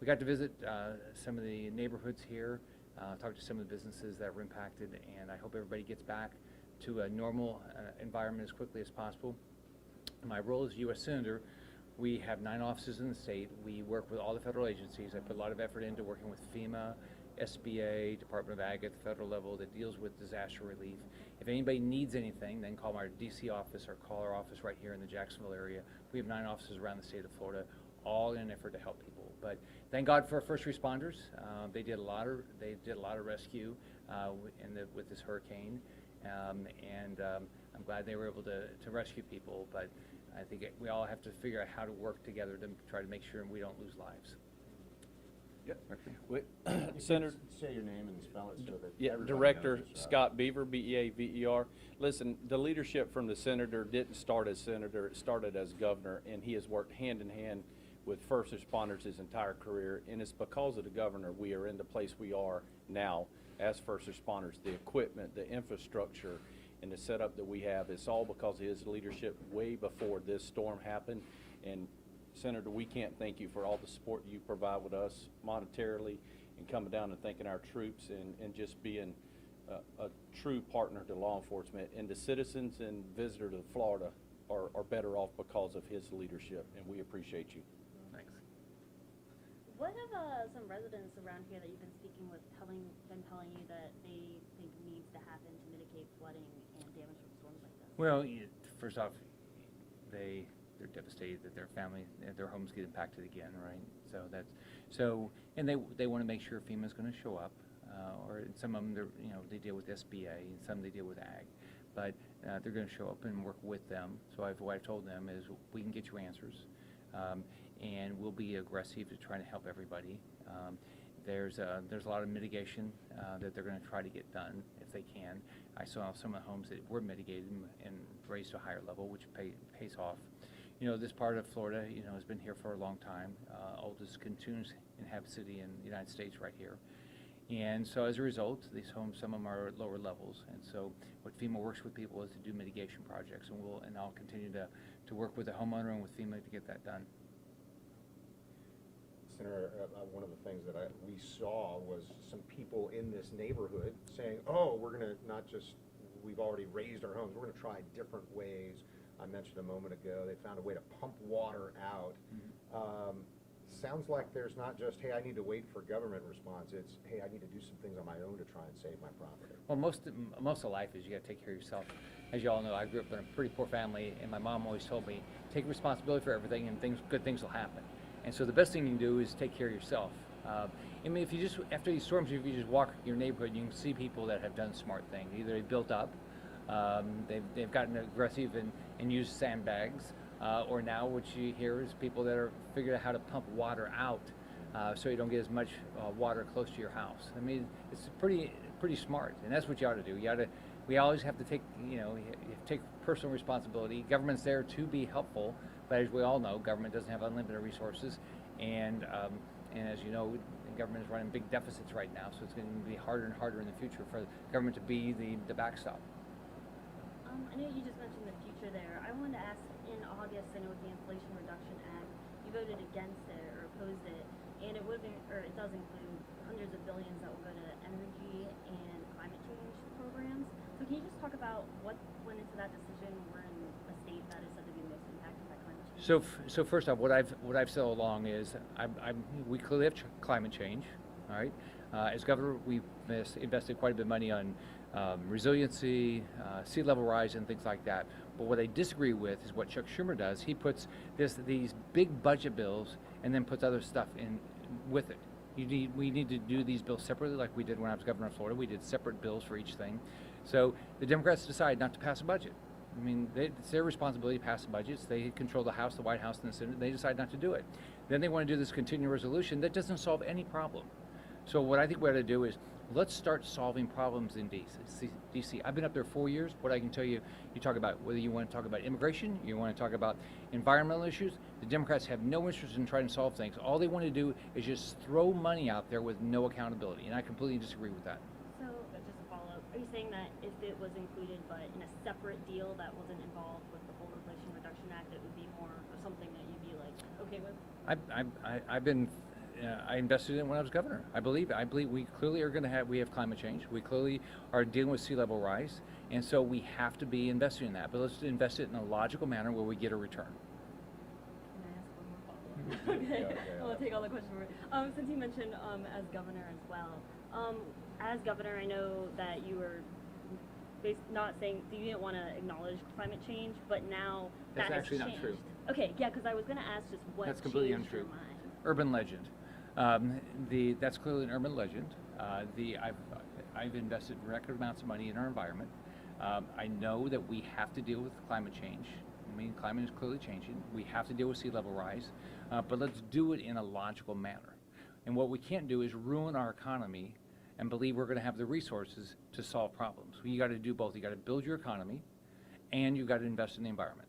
got to visit some of the neighborhoods here, talk to some of the businesses that were impacted, and I hope everybody gets back to a normal environment as quickly as possible. My role as U.S. Senator, we have 9 offices in the state. We work with all the federal agencies. I put a lot of effort into working with FEMA, SBA, Department of Ag at the federal level that deals with disaster relief. If anybody needs anything, then call our DC office or call our office right here in the Jacksonville area. We have 9 offices around the state of Florida, all in an effort to help people. But thank God for our first responders. They did a lot of rescue with this hurricane, and I'm glad they were able to rescue people. But I think we all have to figure out how to work together to try to make sure we don't lose lives. Senator, say your name and spell it so that Director knows this, Scott Beaver, Beaver. Listen, the leadership from the senator didn't start as senator; it started as governor, and he has worked hand in hand with first responders his entire career. And it's because of the governor we are in the place we are now as first responders. The equipment, the infrastructure, and the setup that we have, it's all because of his leadership way before this storm happened. And Senator, we can't thank you for all the support you provide with us monetarily and coming down and thanking our troops and just being a true partner to law enforcement. And the citizens and visitors of Florida are better off because of his leadership, and we appreciate you. Thanks. What have some residents around here that you've been speaking with been telling you that they think needs to happen to mitigate flooding and damage from storms like this? Well, first off, they're devastated that their family, their homes get impacted again, right? And they want to make sure FEMA's going to show up, or some of them they deal with SBA and some they deal with Ag, but they're going to show up and work with them. So what I've told them is we can get you answers, and we'll be aggressive to try to help everybody. There's a lot of mitigation that they're going to try to get done if they can. I saw some of the homes that were mitigated and raised to a higher level, which pays off. This part of Florida, has been here for a long time. Oldest continuous inhabited city in the United States right here. And so as a result, these homes, some of them are at lower levels. And so what FEMA works with people is to do mitigation projects, and I'll continue to work with the homeowner and with FEMA to get that done. Senator, one of the things that we saw was some people in this neighborhood saying, oh, we're going to we've already raised our homes, we're going to try different ways. I mentioned a moment ago, they found a way to pump water out. Mm-hmm. Sounds like there's not just, hey, I need to wait for government response. It's, hey, I need to do some things on my own to try and save my property. Well, most of life is you got to take care of yourself. As you all know, I grew up in a pretty poor family, and my mom always told me, take responsibility for everything, and good things will happen. And so the best thing you can do is take care of yourself. I mean, if you just, after these storms, if you just walk your neighborhood, you can see people that have done smart things. Either they built up, they've gotten aggressive and used sandbags, or now what you hear is people that are figuring out how to pump water out so you don't get as much water close to your house. I mean, it's pretty smart, and that's what you ought to do. We always have to take, you have to take personal responsibility. Government's there to be helpful, but as we all know, government doesn't have unlimited resources, and as you know, the government is running big deficits right now, so it's going to be harder and harder in the future for the government to be the backstop. I know you just mentioned the future there. I wanted to ask, in August, I know with the Inflation Reduction Act, you voted against it or opposed it, and it does include hundreds of billions that will go to energy and climate change programs. So can you just talk about what went into that decision? We're in a state that is said to be most impacted by climate change. So first off, what I've said all along is we clearly have climate change. All right. As governor, we've invested quite a bit of money on resiliency, sea level rise, and things like that. But what I disagree with is what Chuck Schumer does. He puts these big budget bills and then puts other stuff in with it. We need to do these bills separately, like we did when I was governor of Florida. We did separate bills for each thing. So the Democrats decided not to pass a budget. I mean, it's their responsibility to pass the budgets. They control the House, the White House, and the Senate. They decide not to do it. Then they want to do this continuing resolution that doesn't solve any problem. So what I think we ought to do is let's start solving problems in D.C. I've been up there 4 years. What I can tell you, you talk about whether you want to talk about immigration, you want to talk about environmental issues. The Democrats have no interest in trying to solve things. All they want to do is just throw money out there with no accountability, and I completely disagree with that. So just a follow-up, are you saying that if it was included but in a separate deal that wasn't involved with the whole Inflation Reduction Act, it would be more of something that you'd be like okay with? I've been I invested in it when I was governor. I believe we clearly are going to we have climate change. We clearly are dealing with sea level rise, and so we have to be investing in that. But let's invest it in a logical manner where we get a return. Can I ask one more follow-up? Okay, Yeah. I'll take all the questions. Since you mentioned as governor as well, as governor, I know that you were not saying you didn't want to acknowledge climate change, but now That's that has actually not changed. true. Okay, yeah, because I was going to ask just what That's completely changed your untrue. mind. Urban legend. That's clearly an urban legend. I've invested record amounts of money in our environment. I know that we have to deal with climate change. I mean, climate is clearly changing. We have to deal with sea level rise, but let's do it in a logical manner. And what we can't do is ruin our economy and believe we're going to have the resources to solve problems. You got to do both. You got to build your economy, and you got to invest in the environment.